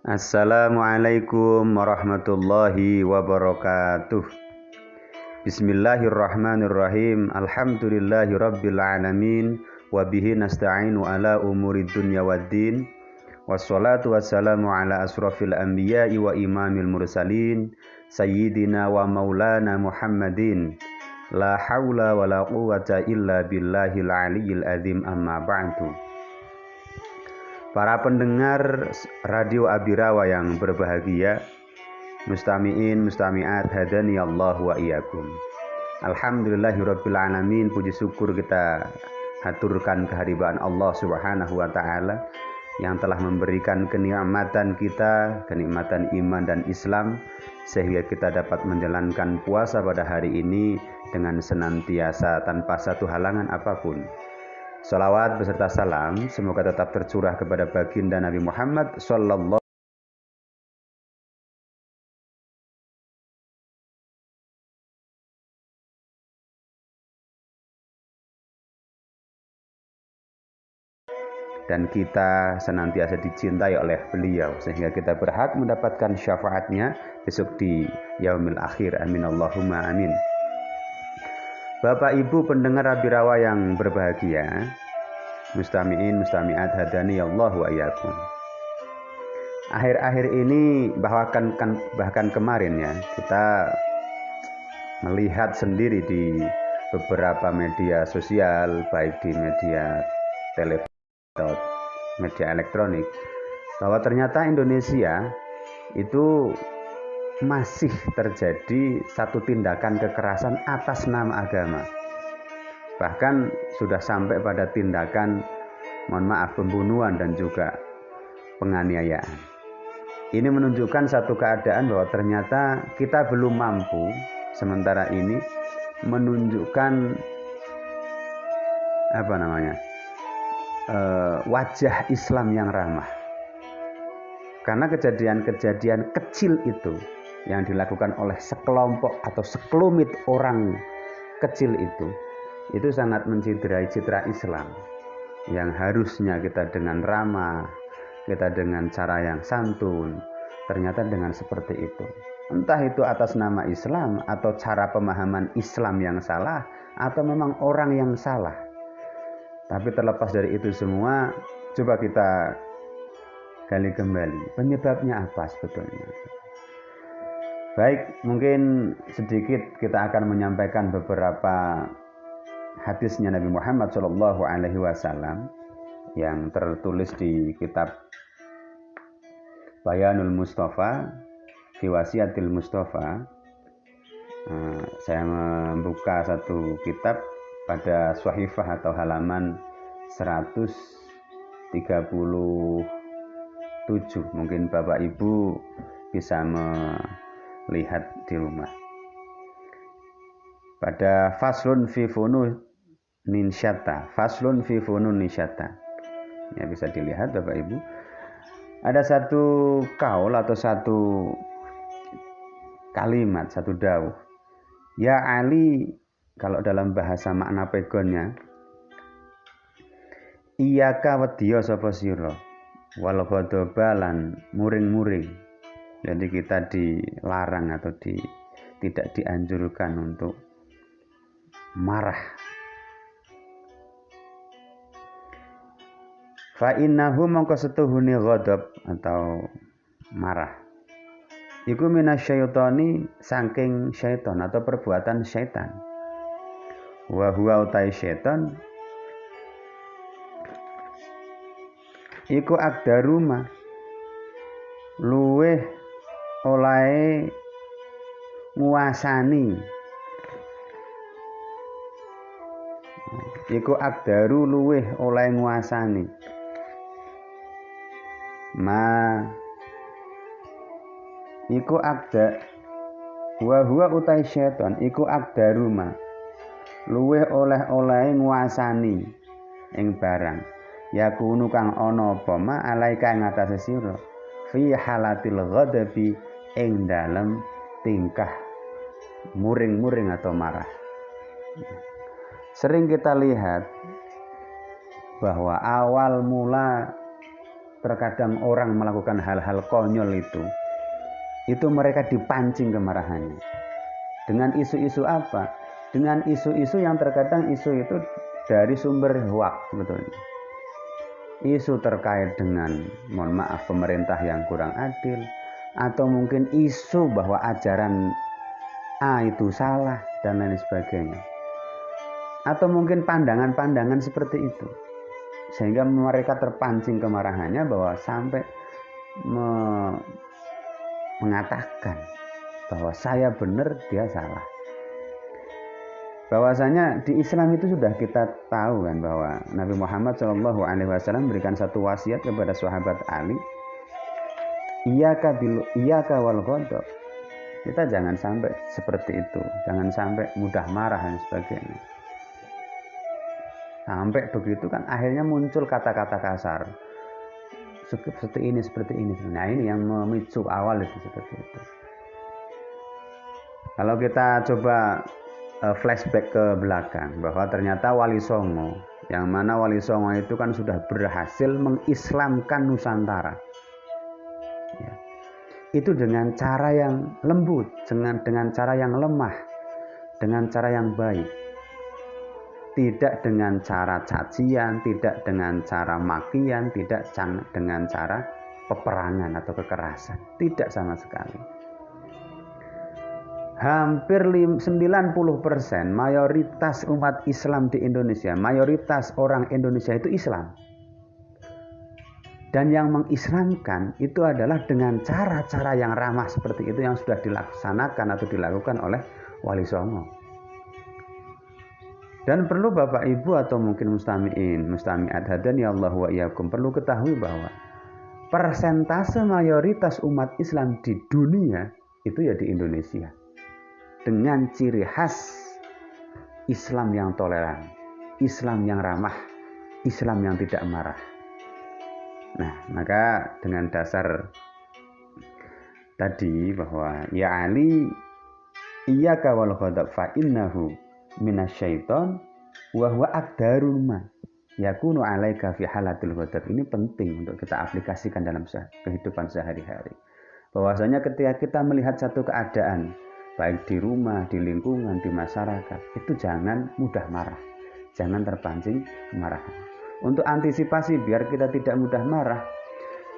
Assalamualaikum warahmatullahi wabarakatuh. Bismillahirrahmanirrahim. Alhamdulillahi rabbil alamin. Wabihi nasta'inu ala umuri dunya waddin. Wassalatu wassalamu ala asrafil anbiya'i wa imamil mursalin. Sayyidina wa maulana Muhammadin. La hawla wa la quwwata illa billahil aliyyil azim, amma ba'du. Para pendengar Radio Abirawa yang berbahagia, mustami'in, mustami'at, hadani Allah wa iyyakum. Alhamdulillahirabbil alamin, puji syukur kita haturkan kehadiran Allah Subhanahu wa taala yang telah memberikan kenikmatan kita, kenikmatan iman dan Islam, sehingga kita dapat menjalankan puasa pada hari ini dengan senantiasa tanpa satu halangan apapun. Salawat beserta salam semoga tetap tercurah kepada baginda Nabi Muhammad sallallahu dan kita senantiasa dicintai oleh beliau sehingga kita berhak mendapatkan syafaatnya besok di yaumil akhir. Amin Allahumma amin. Bapak Ibu pendengar Abirawa yang berbahagia, mustami'in, mustami'at, hadani Allah wa iyyakum. Akhir-akhir ini bahkan kemarin ya, kita melihat sendiri di beberapa media sosial, baik di media telepon atau media elektronik, bahwa ternyata Indonesia itu masih terjadi satu tindakan kekerasan atas nama agama. Bahkan sudah sampai pada tindakan, mohon maaf, pembunuhan dan juga penganiayaan. Ini menunjukkan satu keadaan bahwa ternyata kita belum mampu sementara ini menunjukkan wajah Islam yang ramah. Karena kejadian-kejadian kecil itu yang dilakukan oleh sekelompok atau sekelumit orang kecil itu sangat menciderai citra Islam yang harusnya kita dengan ramah, kita dengan cara yang santun, ternyata dengan seperti itu. Entah itu atas nama Islam atau cara pemahaman Islam yang salah atau memang orang yang salah. Tapi terlepas dari itu semua, coba kita gali kembali penyebabnya apa sebetulnya. Baik, mungkin sedikit kita akan menyampaikan beberapa hadisnya Nabi Muhammad SAW yang tertulis di kitab Bayanul Mustafa fi Wasiatil Mustafa. Saya membuka satu kitab pada Swahifah atau halaman 137. Mungkin Bapak Ibu bisa melihat di rumah. Pada faslun fi fununin syatta, faslun fi fununin syatta. Ya, bisa dilihat Bapak Ibu. Ada satu kaul atau satu kalimat, satu dawuh. Ya Ali, kalau dalam bahasa makna pegonnya, iyaka wedya sapa sira wal ghadabalan muring-muring. Jadi kita dilarang atau tidak dianjurkan untuk marah. Fa innahu mongko setuhune ghadab atau marah iku minasyaitani, saking syaitan atau perbuatan syaitan. Wa huwa utai syaitan iku akdaruma, luweh olahe nguasani. Iku akdaru luweh oleh nguasani. Iku akda wa huwa utai syaitan iku akdaruma, luweh oleh nguasani ing barang yakunu kang ana apa ma alaika ing atase sira fi halatil ghadabi ing dalem tingkah muring-muring atau marah. Sering kita lihat bahwa awal mula terkadang orang melakukan hal-hal konyol itu mereka dipancing kemarahannya. Dengan isu-isu apa? Dengan isu-isu yang terkadang isu itu dari sumber hoax sebetulnya. Isu terkait dengan, mohon maaf, pemerintah yang kurang adil, atau mungkin isu bahwa ajaran A itu salah dan lain sebagainya. Atau mungkin pandangan-pandangan seperti itu, sehingga mereka terpancing kemarahannya bahwa sampai mengatakan bahwa saya benar, dia salah. Bahwasanya di Islam itu sudah kita tahu kan bahwa Nabi Muhammad SAW memberikan satu wasiat kepada sahabat Ali, iyyaka wal ghadab. Kita jangan sampai seperti itu, jangan sampai mudah marah dan sebagainya. Sampai begitu kan akhirnya muncul kata-kata kasar. Seperti ini. Nah, ini yang memicu awal itu seperti itu. Kalau kita coba flashback ke belakang bahwa ternyata Wali Songo, yang mana Wali Songo itu kan sudah berhasil mengislamkan Nusantara. Ya. Itu dengan cara yang lembut, dengan cara yang lemah, dengan cara yang baik. Tidak dengan cara cacian, tidak dengan cara makian, tidak dengan cara peperangan atau kekerasan. Tidak sama sekali. Hampir 90% mayoritas umat Islam di Indonesia, mayoritas orang Indonesia itu Islam. Dan yang mengislamkan itu adalah dengan cara-cara yang ramah seperti itu yang sudah dilaksanakan atau dilakukan oleh Wali Songo. Dan perlu Bapak Ibu atau mungkin mustami'at hadani Allah wa iyyakum perlu ketahui bahwa persentase mayoritas umat Islam di dunia itu ya di Indonesia. Dengan ciri khas Islam yang toleran, Islam yang ramah, Islam yang tidak marah. Nah, maka dengan dasar tadi bahwa ya Ali iyyaka wal ghadab fa innahu minasyaiton wa huwa aqdarul ma yakunu alaika fi halatil ghadab. Ini penting untuk kita aplikasikan dalam kehidupan sehari-hari. Bahwasanya ketika kita melihat satu keadaan baik di rumah, di lingkungan, di masyarakat, itu jangan mudah marah. Jangan terpancing kemarahan. Untuk antisipasi biar kita tidak mudah marah,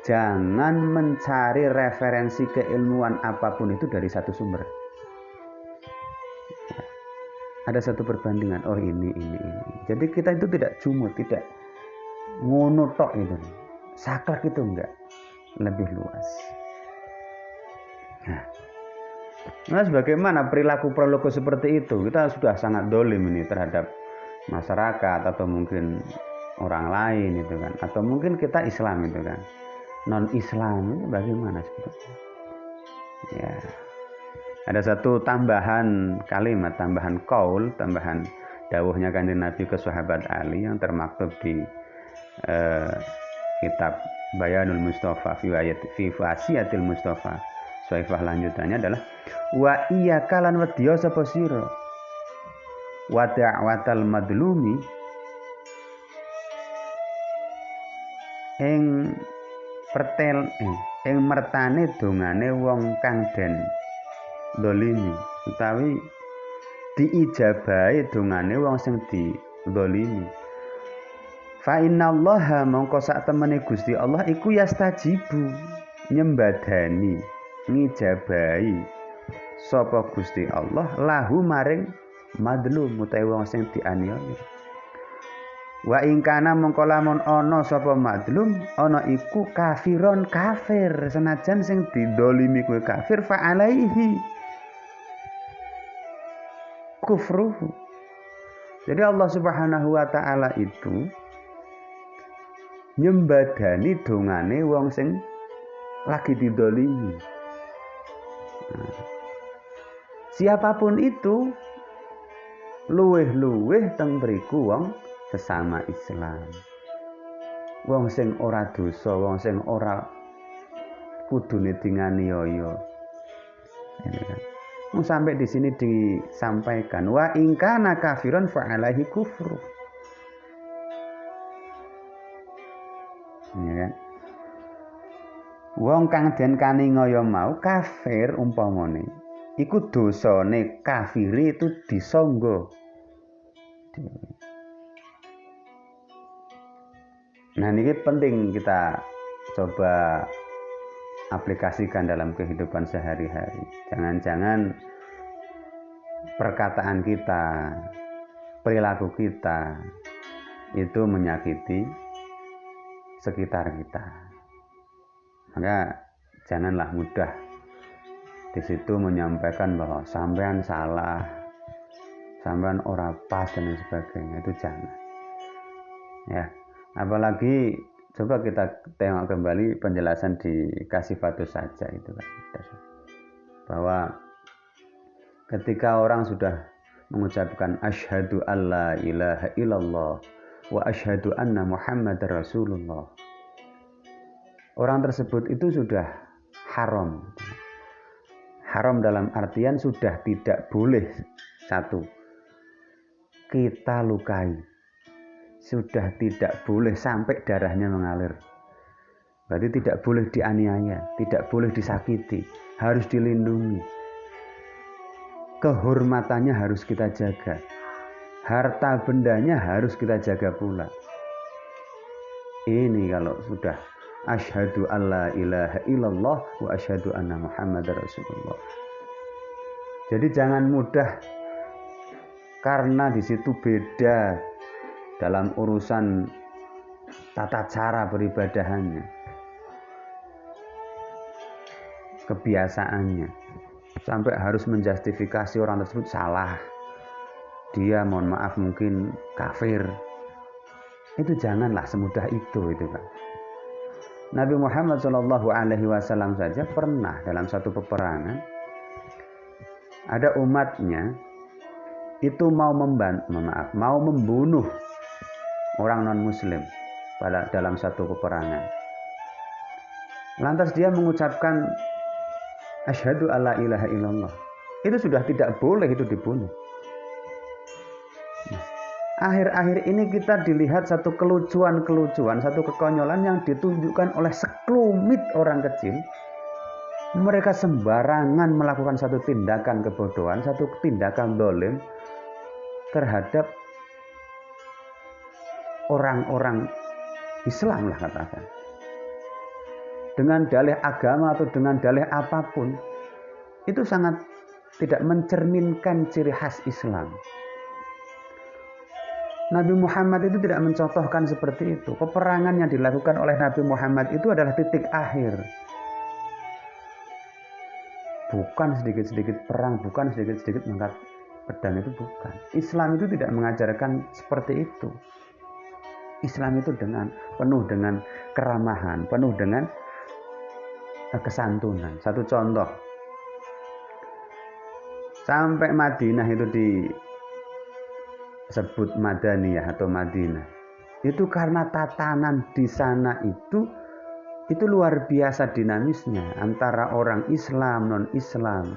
jangan mencari referensi keilmuan apapun itu dari satu sumber. Ada satu perbandingan, oh ini. Jadi kita itu tidak jumut, tidak ngono tok itu. Saklek itu enggak, lebih luas. Nah, sebagaimana perilaku seperti itu, kita sudah sangat dolim ini terhadap masyarakat atau mungkin orang lain itu kan, atau mungkin kita Islam itu kan. Non-Islam itu bagaimana sebetulnya? Ya. Ada satu tambahan kalimat, tambahan qaul, tambahan dawuhnya Kanjeng Nabi ke sahabat Ali yang termaktub di kitab Bayanul Mustafa fi Wasiatil Mustafa. Soifah lanjutannya adalah wa iyyaka lan wedya sapa sira wa da'watal madlumi ing mertane dongane wong kang den dolimi utawi diijabahi dongane wong sing didolimi. Fa innallaha mongko sak temene Gusti Allah iku yastajibu nyembadani ngijabahi sapa Gusti Allah lahu maring madlum utawi wong sing dianiaya. Wa ingkana mongko lamun ana sapa madlum ana iku kafiron kafir senajan sing didolimi kuwi kafir fa alaihi kufruhu. Jadi Allah Subhanahu wa taala itu nyembadani dongane wong sing lagi didolimi. Siapapun itu luweh-luweh teng mriku wong sesama Islam. Wong sing ora dosa, wong sing ora kudune dinganiaya. Sampai di sini disampaikan wa ingkana kafiran fa alaihi kufru. Ya kan? Wong kang den kaningaya mau kafir umpamane, iku dosane kafire itu disangga. Nah, ini penting kita coba aplikasikan dalam kehidupan sehari-hari. Jangan-jangan perkataan kita, perilaku kita itu menyakiti sekitar kita. Maka janganlah mudah di situ menyampaikan bahwa sampean salah, sampean ora pas dan sebagainya, itu jangan. Ya, apalagi coba kita tengok kembali penjelasan di Kasifatus Saja itu kan, bahwa ketika orang sudah mengucapkan asyhadu alla ilaha illallah wa asyhadu anna muhammadar rasulullah, orang tersebut itu sudah haram. Haram dalam artian sudah tidak boleh, satu, kita lukai, sudah tidak boleh sampai darahnya mengalir. Berarti tidak boleh dianiaya, tidak boleh disakiti, harus dilindungi. Kehormatannya harus kita jaga, harta bendanya harus kita jaga pula. Ini kalau sudah asyhadu alla ilaha illallah wa asyhadu anna muhammadar rasulullah. Jadi jangan mudah karena di situ beda dalam urusan tata cara beribadahannya, kebiasaannya, sampai harus menjustifikasi orang tersebut salah, dia mohon maaf mungkin kafir. Itu janganlah semudah itu kan. Nabi Muhammad SAW saja pernah dalam satu peperangan, ada umatnya itu mau membunuh orang non muslim dalam satu peperangan. Lantas dia mengucapkan asyhadu alla ilaha illallah. Itu sudah tidak boleh itu dibunuh. Akhir-akhir ini kita dilihat satu kelucuan, satu kekonyolan yang ditunjukkan oleh sekelumit orang kecil. Mereka sembarangan melakukan satu tindakan kebodohan, satu tindakan zalim terhadap orang-orang Islam lah katakan. Dengan dalih agama atau dengan dalih apapun, itu sangat tidak mencerminkan ciri khas Islam. Nabi Muhammad itu tidak mencontohkan seperti itu. Peperangan yang dilakukan oleh Nabi Muhammad itu adalah titik akhir. Bukan sedikit-sedikit perang, bukan sedikit-sedikit mengangkat pedang, itu bukan. Islam itu tidak mengajarkan seperti itu. Islam itu penuh dengan keramahan, penuh dengan kesantunan. Satu contoh, sampai Madinah itu disebut Madaniyah atau Madinah, itu karena tatanan di sana itu luar biasa dinamisnya antara orang Islam, non Islam,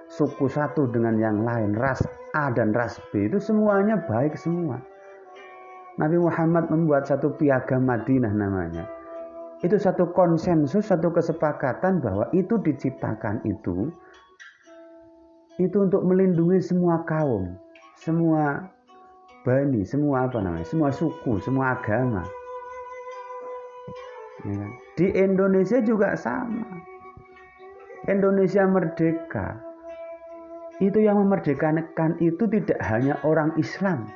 suku satu dengan yang lain, ras A dan ras B, itu semuanya baik semua. Nabi Muhammad membuat satu piagam Madinah namanya. Itu satu konsensus, satu kesepakatan bahwa itu diciptakan itu untuk melindungi semua kaum, semua bani, semua semua suku, semua agama. Ya kan? Di Indonesia juga sama. Indonesia merdeka. Itu yang memerdekakan itu tidak hanya orang Islam,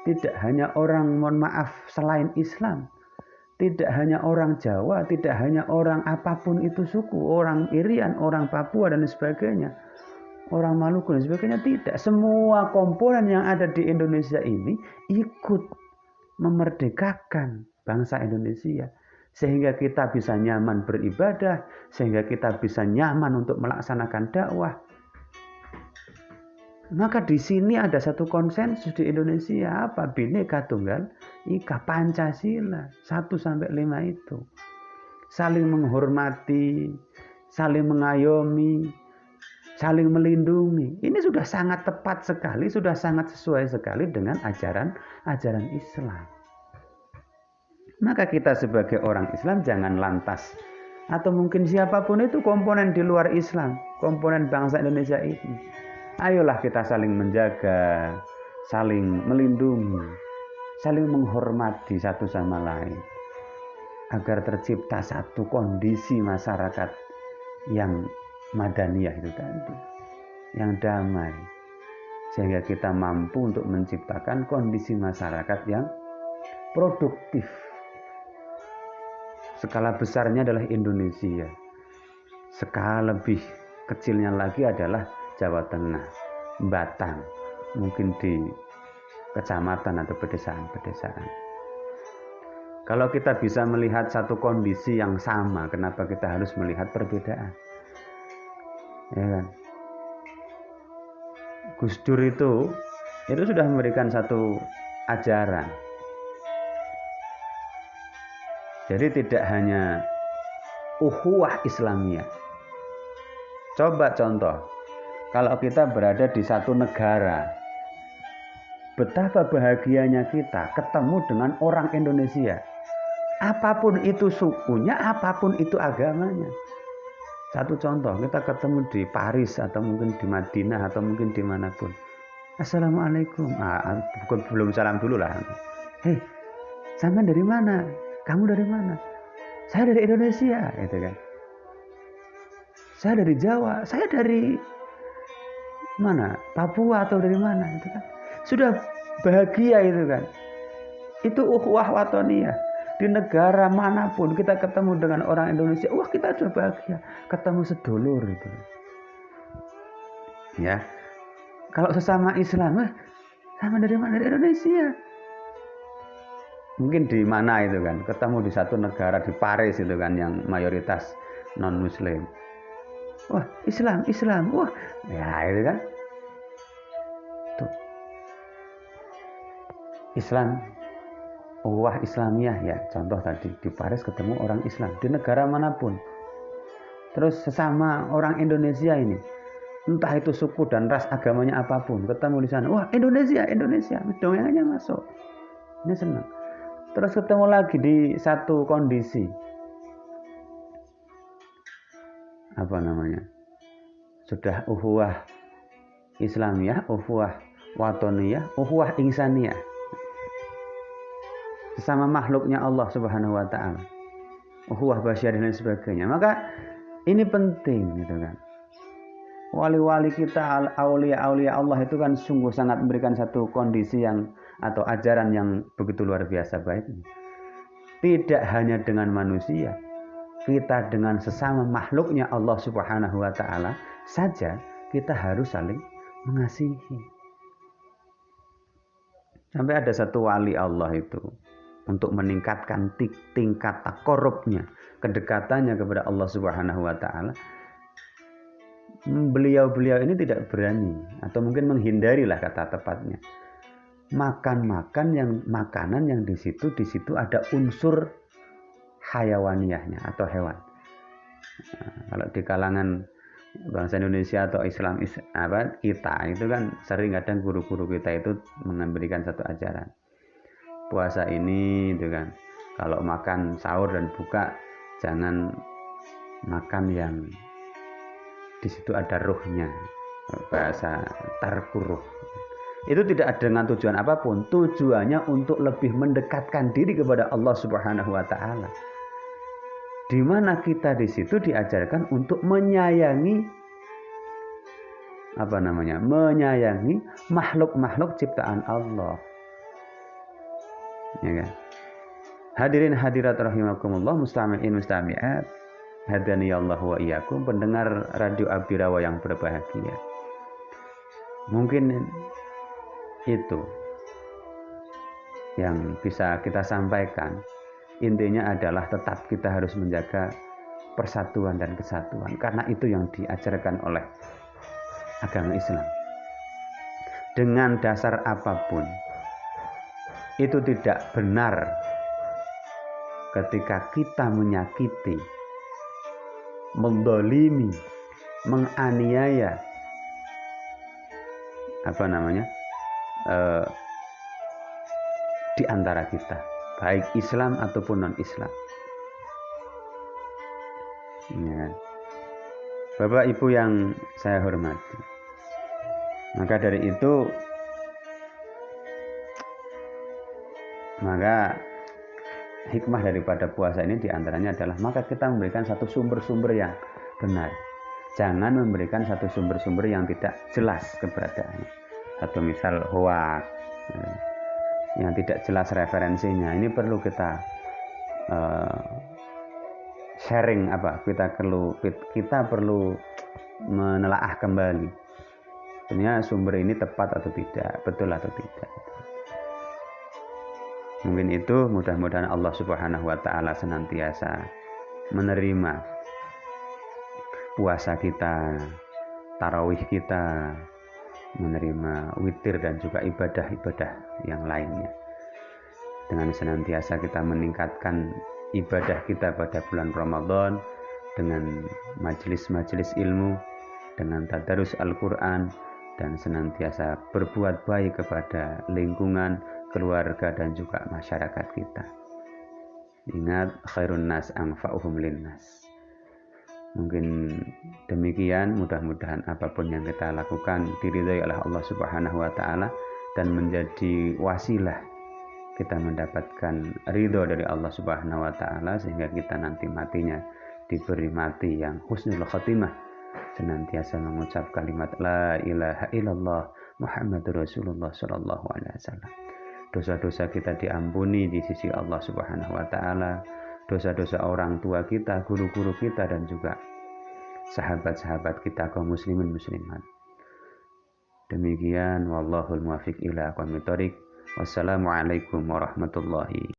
tidak hanya orang selain Islam, tidak hanya orang Jawa, tidak hanya orang apapun itu suku, orang Irian, orang Papua dan sebagainya, orang Maluku dan sebagainya, tidak. Semua komponen yang ada di Indonesia ini ikut memerdekakan bangsa Indonesia, sehingga kita bisa nyaman beribadah, sehingga kita bisa nyaman untuk melaksanakan dakwah. Maka di sini ada satu konsensus di Indonesia, apa? Bhinneka Tunggal Ika, Pancasila 1-5 itu. Saling menghormati, saling mengayomi, saling melindungi. Ini sudah sangat tepat sekali, sudah sangat sesuai sekali dengan ajaran Islam. Maka kita sebagai orang Islam jangan lantas atau mungkin siapapun itu komponen di luar Islam, komponen bangsa Indonesia ini. Ayolah kita saling menjaga, saling melindungi, saling menghormati satu sama lain, agar tercipta satu kondisi masyarakat yang madaniyah itu tadi, yang damai, sehingga kita mampu untuk menciptakan kondisi masyarakat yang produktif. Skala besarnya adalah Indonesia, skala lebih kecilnya lagi adalah Jawa Tengah, Batang, mungkin di kecamatan atau pedesaan-pedesaan. Kalau kita bisa melihat satu kondisi yang sama, kenapa kita harus melihat perbedaan? Ya kan? Gus Dur itu sudah memberikan satu ajaran. Jadi tidak hanya ukhuwah Islamiyah. Coba contoh, kalau kita berada di satu negara, betapa bahagianya kita ketemu dengan orang Indonesia. Apapun itu sukunya, apapun itu agamanya. Satu contoh, kita ketemu di Paris atau mungkin di Madinah atau mungkin dimanapun. Assalamualaikum. Belum salam dulu lah. Hei, sama dari mana? Kamu dari mana? Saya dari Indonesia, gitu kan. Saya dari Jawa, saya dari mana? Papua atau dari mana, gitu kan. Sudah bahagia itu kan. Itu ukhuwah watoniyah. Di negara manapun kita ketemu dengan orang Indonesia, wah kita sudah bahagia. Ketemu sedulur itu. Ya. Kalau sesama Islam, sama dari mana? Dari Indonesia. Mungkin di mana itu kan, ketemu di satu negara di Paris itu kan yang mayoritas non Muslim. Wah Islam, wah ya itu kan. Tuh. Islam, wah Islamiyah ya. Contoh tadi di Paris ketemu orang Islam di negara manapun. Terus sesama orang Indonesia ini, entah itu suku dan ras agamanya apapun, ketemu di sana. Wah Indonesia, dongengnya masuk. Ini senang. Terus ketemu lagi di satu kondisi, apa namanya, sudah ukhuwah Islamiyah, ukhuwah watoniyah, ukhuwah insaniyah, sesama makhluknya Allah Subhanahu wa taala, ukhuwah basyariyah dan sebagainya. Maka ini penting gitu kan. Wali-wali kita, aulia-aulia Allah itu kan sungguh sangat memberikan satu kondisi yang atau ajaran yang begitu luar biasa baik. Tidak hanya dengan manusia, kita dengan sesama makhluknya Allah Subhanahu wa taala saja kita harus saling mengasihi. Sampai ada satu wali Allah itu untuk meningkatkan tingkat takorubnya, kedekatannya kepada Allah Subhanahu wa taala. Beliau ini tidak berani atau mungkin menghindarilah kata tepatnya, makanan yang di situ ada unsur hayawaniyahnya atau hewan. Nah, kalau di kalangan bangsa Indonesia atau Islam kita itu kan sering kadang guru-guru kita itu memberikan satu ajaran. Puasa ini itu kan kalau makan sahur dan buka jangan makan yang di situ ada ruhnya, bahasa tarkuruh. Itu tidak dengan tujuan apapun, tujuannya untuk lebih mendekatkan diri kepada Allah Subhanahu wa taala. Di mana kita di situ diajarkan untuk menyayangi menyayangi makhluk-makhluk ciptaan Allah. Ya kan? Hadirin hadirat rahimakumullah, mustami'in mustami'at, hadaniyallahu wa iyyakum, pendengar Radio Abirawa yang berbahagia. Mungkin itu yang bisa kita sampaikan. Intinya adalah tetap kita harus menjaga persatuan dan kesatuan, karena itu yang diajarkan oleh agama Islam. Dengan dasar apapun, itu tidak benar ketika kita menyakiti, mendolimi, menganiaya di antara kita, baik Islam ataupun non-Islam. Ya. Bapak Ibu yang saya hormati, maka dari itu hikmah daripada puasa ini diantaranya adalah maka kita memberikan satu sumber-sumber yang benar. Jangan memberikan satu sumber-sumber yang tidak jelas keberadaannya. Satu misal hoax yang tidak jelas referensinya. Ini perlu kita sharing kita perlu menelaah kembali. Sebenarnya sumber ini tepat atau tidak, betul atau tidak. Mungkin itu, mudah-mudahan Allah Subhanahu wa taala senantiasa menerima puasa kita, tarawih kita, menerima witir dan juga ibadah-ibadah yang lainnya. Dengan senantiasa kita meningkatkan ibadah kita pada bulan Ramadan dengan majelis-majelis ilmu, dengan tadarus Al-Quran, dan senantiasa berbuat baik kepada lingkungan, keluarga, dan juga masyarakat kita. Ingat, khairun nas anfa'uhum linnas. Mungkin demikian, mudah-mudahan apapun yang kita lakukan diridhai oleh Allah Subhanahu wa taala dan menjadi wasilah kita mendapatkan ridho dari Allah Subhanahu wa taala, sehingga kita nanti matinya diberi mati yang husnul khatimah, senantiasa mengucap kalimat la ilaha illallah Muhammadur Rasulullah sallallahu alaihi wasallam. Dosa-dosa kita diampuni di sisi Allah Subhanahu wa taala, dosa-dosa orang tua kita, guru-guru kita, dan juga sahabat-sahabat kita kaum muslimin muslimat. Demikian, wallahul muwaffiq ila aqwamit thoriq. Wassalamualaikum warahmatullahi